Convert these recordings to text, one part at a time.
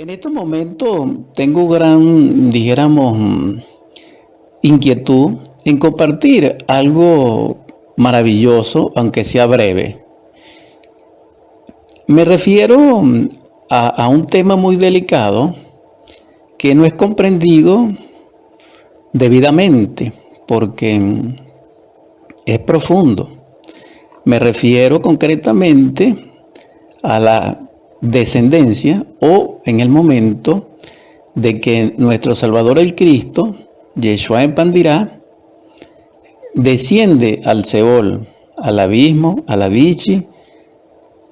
En estos momentos tengo gran, dijéramos, inquietud en compartir algo maravilloso, aunque sea breve. Me refiero a un tema muy delicado que no es comprendido debidamente, porque es profundo. Me refiero concretamente a la descendencia o en el momento de que nuestro Salvador el Cristo, Yeshua en Pandirá, desciende al Seol, al abismo, a la Vichy,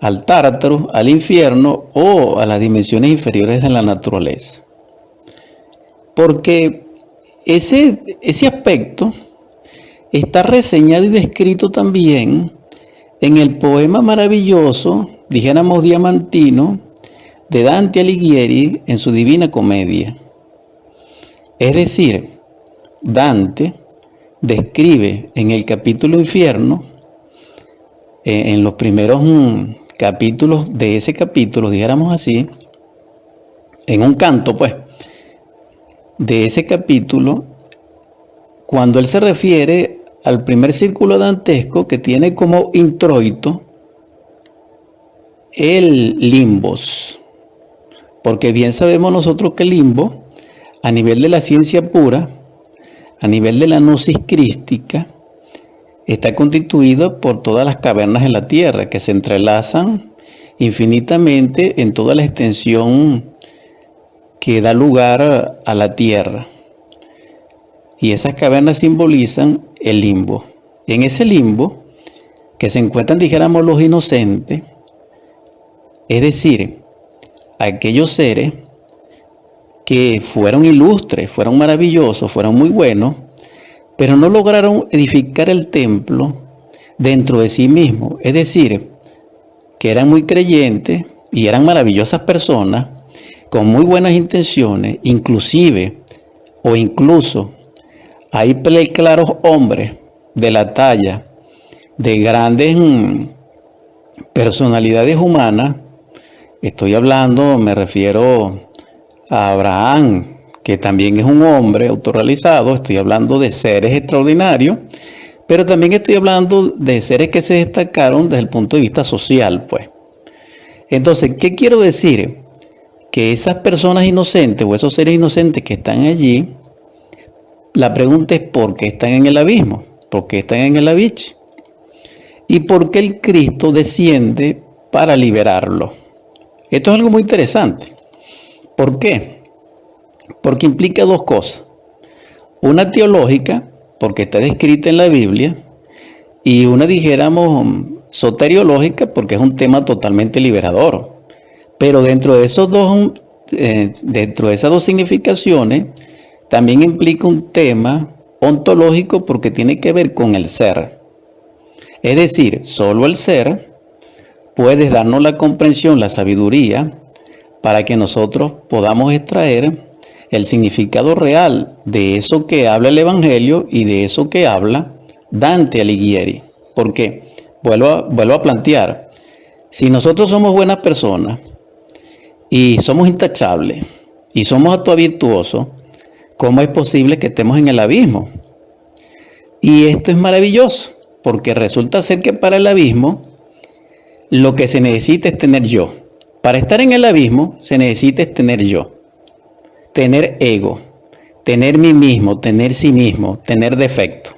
al Tártaro, al infierno o a las dimensiones inferiores de la naturaleza. Porque ese aspecto está reseñado y descrito también en el poema maravilloso, dijéramos diamantino, de Dante Alighieri en su Divina Comedia. Es decir, Dante describe en el capítulo infierno, en los primeros capítulos de ese capítulo, dijéramos así, en un canto pues, de ese capítulo, cuando él se refiere al primer círculo dantesco que tiene como introito el limbos, porque bien sabemos nosotros que el limbo, a nivel de la ciencia pura, a nivel de la gnosis crística, está constituido por todas las cavernas en la Tierra que se entrelazan infinitamente en toda la extensión que da lugar a la Tierra. Y esas cavernas simbolizan el limbo. En ese limbo, que se encuentran, dijéramos, los inocentes, es decir, aquellos seres que fueron ilustres, fueron maravillosos, fueron muy buenos, pero no lograron edificar el templo dentro de sí mismos. Es decir, que eran muy creyentes y eran maravillosas personas, con muy buenas intenciones, inclusive o incluso hay claros hombres de la talla de grandes personalidades humanas. Estoy hablando, me refiero a Abraham, que también es un hombre autorrealizado. Estoy hablando de seres extraordinarios, pero también estoy hablando de seres que se destacaron desde el punto de vista social, pues. Entonces, ¿qué quiero decir? Que esas personas inocentes o esos seres inocentes que están allí, la pregunta es ¿por qué están en el abismo? ¿Por qué están en el abich? ¿Y por qué el Cristo desciende para liberarlo? Esto es algo muy interesante. ¿Por qué? Porque implica dos cosas. Una teológica, porque está descrita en la Biblia, y una, dijéramos, soteriológica, porque es un tema totalmente liberador. Pero dentro de esas dos significaciones, también implica un tema ontológico porque tiene que ver con el ser. Es decir, solo el ser puede darnos la comprensión, la sabiduría, para que nosotros podamos extraer el significado real de eso que habla el Evangelio y de eso que habla Dante Alighieri. Porque, vuelvo a plantear, si nosotros somos buenas personas y somos intachables y somos actos virtuosos, ¿cómo es posible que estemos en el abismo? Y esto es maravilloso, porque resulta ser que para el abismo lo que se necesita es tener yo. Para estar en el abismo se necesita es tener yo, tener ego, tener mí mismo, tener sí mismo, tener defecto.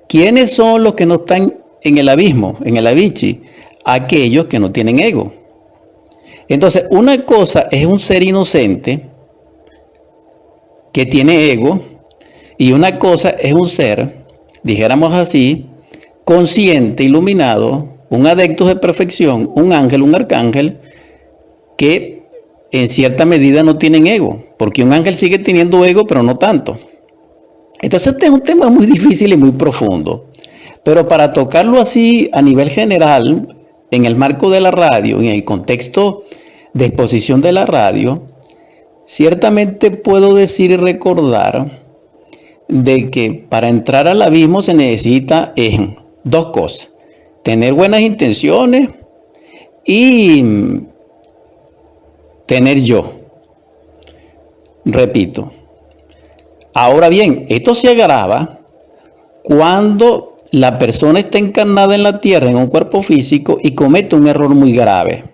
¿Quiénes son los que no están en el abismo, en el abichi? Aquellos que no tienen ego. Entonces, una cosa es un ser inocente que tiene ego, y una cosa es un ser, dijéramos así, consciente, iluminado, un adepto de perfección, un ángel, un arcángel, que en cierta medida no tienen ego, porque un ángel sigue teniendo ego, pero no tanto. Entonces este es un tema muy difícil y muy profundo, pero para tocarlo así a nivel general, en el marco de la radio, en el contexto de exposición de la radio, ciertamente puedo decir y recordar de que para entrar al abismo se necesita dos cosas: tener buenas intenciones y tener yo. Repito. Ahora bien, esto se agrava cuando la persona está encarnada en la tierra en un cuerpo físico y comete un error muy grave.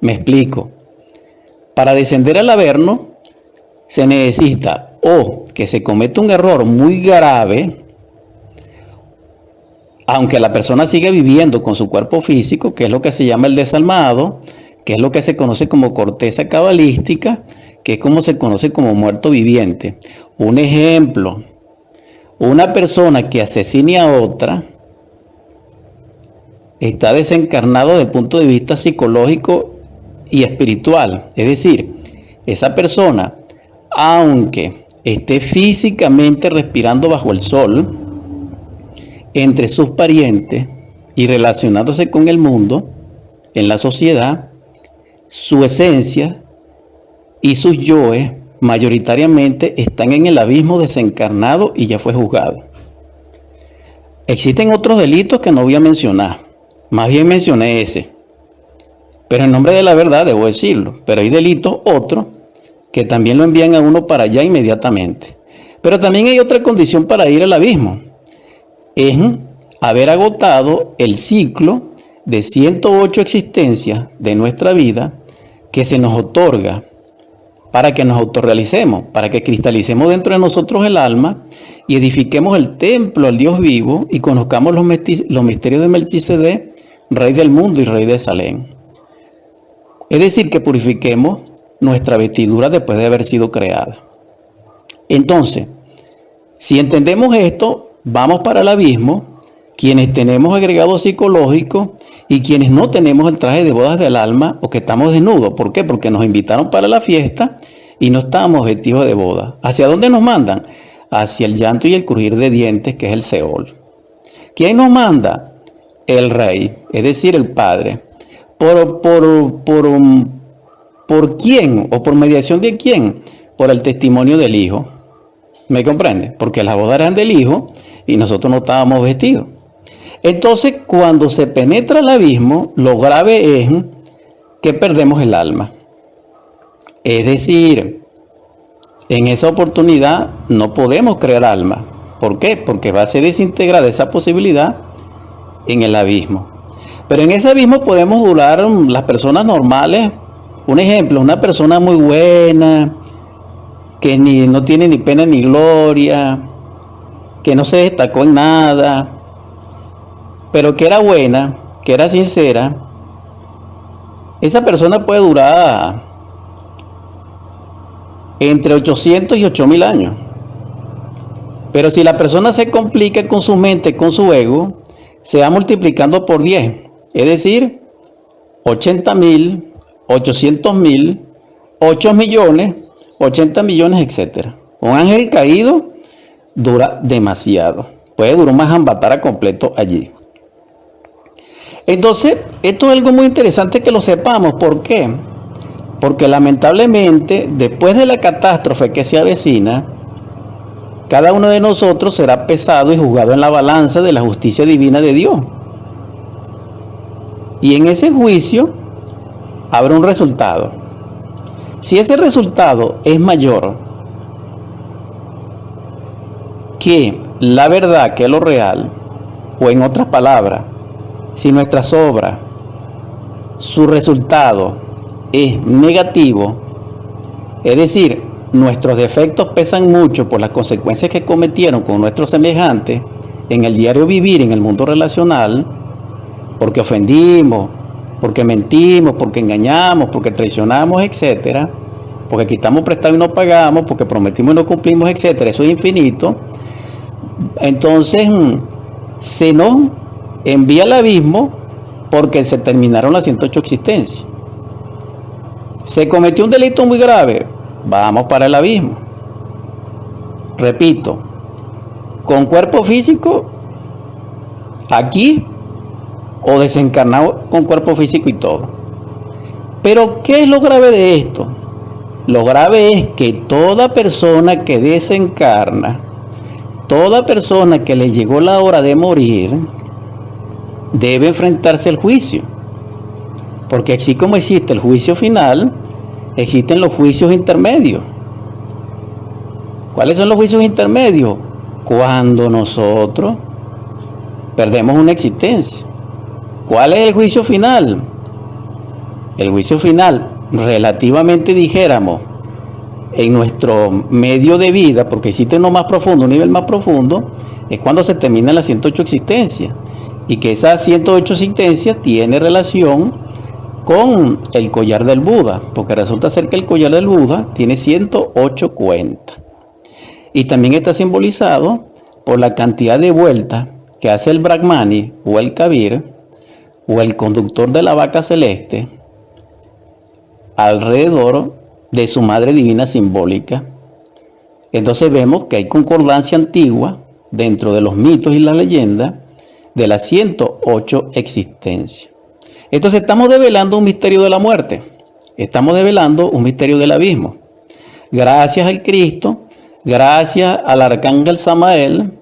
Me explico. Para descender al Averno se necesita o que se cometa un error muy grave, aunque la persona sigue viviendo con su cuerpo físico, que es lo que se llama el desalmado, que es lo que se conoce como corteza cabalística, que es como se conoce como muerto viviente. Un ejemplo, una persona que asesine a otra está desencarnado desde el punto de vista psicológico y espiritual. Es decir, esa persona, aunque esté físicamente respirando bajo el sol, entre sus parientes y relacionándose con el mundo, en la sociedad, su esencia y sus yoes mayoritariamente están en el abismo desencarnado y ya fue juzgado. Existen otros delitos que no voy a mencionar, más bien mencioné ese, pero en nombre de la verdad debo decirlo. Pero hay delitos otros que también lo envían a uno para allá inmediatamente. Pero también hay otra condición para ir al abismo, es haber agotado el ciclo de 108 existencias de nuestra vida que se nos otorga para que nos autorrealicemos, para que cristalicemos dentro de nosotros el alma y edifiquemos el templo al Dios vivo y conozcamos los misterios de Melquisedec, Rey del mundo y Rey de Salem. Es decir, que purifiquemos nuestra vestidura después de haber sido creada. Entonces, si entendemos esto, vamos para el abismo, quienes tenemos agregado psicológico y quienes no tenemos el traje de bodas del alma o que estamos desnudos. ¿Por qué? Porque nos invitaron para la fiesta y no estábamos vestidos de boda. ¿Hacia dónde nos mandan? Hacia el llanto y el crujir de dientes, que es el Seol. ¿Quién nos manda? El Rey, es decir, el Padre. ¿Por quién o por mediación de quién? Por el testimonio del Hijo. ¿Me comprende? Porque las bodas eran del Hijo y nosotros no estábamos vestidos. Entonces, cuando se penetra el abismo, lo grave es que perdemos el alma. Es decir, en esa oportunidad no podemos crear alma. ¿Por qué? Porque va a ser desintegrada esa posibilidad en el abismo. Pero en ese abismo podemos durar las personas normales. Un ejemplo, una persona muy buena, que no tiene ni pena ni gloria, que no se destacó en nada, pero que era buena, que era sincera. Esa persona puede durar entre 800 y 8000 años. Pero si la persona se complica con su mente, con su ego, se va multiplicando por 10. Es decir, 80.000, 800.000, 8 millones, 80 millones, etc. Un ángel caído dura demasiado. Puede durar un Mahamvatara completo allí. Entonces, esto es algo muy interesante que lo sepamos. ¿Por qué? Porque lamentablemente, después de la catástrofe que se avecina, cada uno de nosotros será pesado y juzgado en la balanza de la justicia divina de Dios. Y en ese juicio habrá un resultado. Si ese resultado es mayor que la verdad, que es lo real, o en otras palabras, si nuestras obras, su resultado es negativo, es decir, nuestros defectos pesan mucho por las consecuencias que cometieron con nuestros semejantes en el diario vivir, en el mundo relacional, porque ofendimos, porque mentimos, porque engañamos, porque traicionamos, etcétera, porque quitamos prestado y no pagamos, porque prometimos y no cumplimos, etcétera, eso es infinito. Entonces se nos envía al abismo porque se terminaron las 108 existencias. Se cometió un delito muy grave, vamos para el abismo. Repito, con cuerpo físico aquí o desencarnado con cuerpo físico y todo. Pero ¿qué es lo grave de esto? Lo grave es que toda persona que desencarna, toda persona que le llegó la hora de morir, debe enfrentarse al juicio. Porque así como existe el juicio final, existen los juicios intermedios. ¿Cuáles son los juicios intermedios? Cuando nosotros perdemos una existencia. ¿Cuál es el juicio final? El juicio final, relativamente dijéramos, en nuestro medio de vida, porque existe uno más profundo, un nivel más profundo, es cuando se terminan las 108 existencias. Y que esa 108 existencia tiene relación con el collar del Buda, porque resulta ser que el collar del Buda tiene 108 cuentas. Y también está simbolizado por la cantidad de vueltas que hace el Brahmani o el Kabir o el conductor de la vaca celeste alrededor de su madre divina simbólica. Entonces vemos que hay concordancia antigua dentro de los mitos y las leyendas de las 108 existencias. Entonces estamos develando un misterio de la muerte, estamos develando un misterio del abismo. Gracias al Cristo, gracias al arcángel Samael,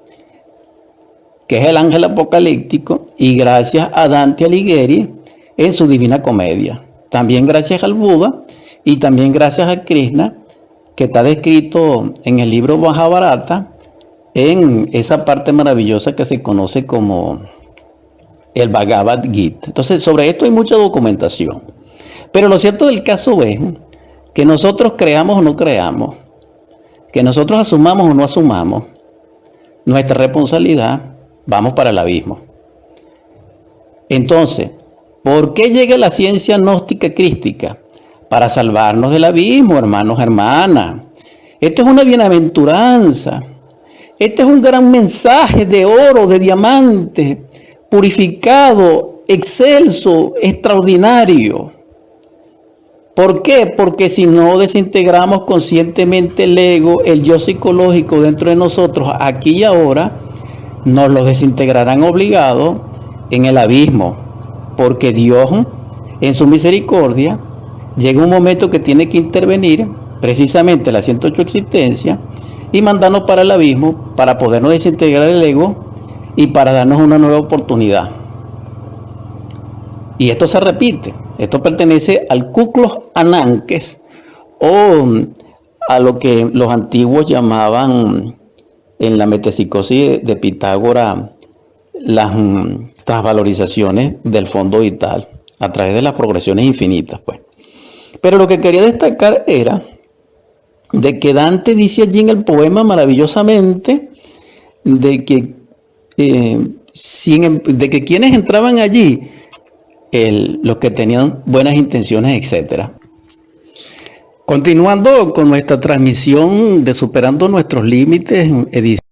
que es el ángel apocalíptico, y gracias a Dante Alighieri en su Divina Comedia. También gracias al Buda y también gracias a Krishna, que está descrito en el libro Mahabharata, en esa parte maravillosa que se conoce como el Bhagavad Gita. Entonces, sobre esto hay mucha documentación. Pero lo cierto del caso es que nosotros creamos o no creamos, que nosotros asumamos o no asumamos nuestra responsabilidad, vamos para el abismo. Entonces, ¿por qué llega la ciencia gnóstica crística? Para salvarnos del abismo, hermanos, hermanas. Esto es una bienaventuranza. Este es un gran mensaje de oro, de diamante, purificado, excelso, extraordinario. ¿Por qué? Porque si no desintegramos conscientemente el ego, el yo psicológico dentro de nosotros, aquí y ahora, nos lo desintegrarán obligados en el abismo. Porque Dios, en su misericordia, llega un momento que tiene que intervenir, precisamente la 108 existencia, y mandarnos para el abismo para podernos desintegrar el ego y para darnos una nueva oportunidad. Y esto se repite, esto pertenece al Kuklos Ananques, o a lo que los antiguos llamaban en la metapsicosis de Pitágoras las transvalorizaciones del fondo vital a través de las progresiones infinitas, pues. Pero lo que quería destacar era de que Dante dice allí en el poema maravillosamente de que quienes entraban allí, los que tenían buenas intenciones, etc. Continuando con nuestra transmisión de Superando Nuestros Límites, edición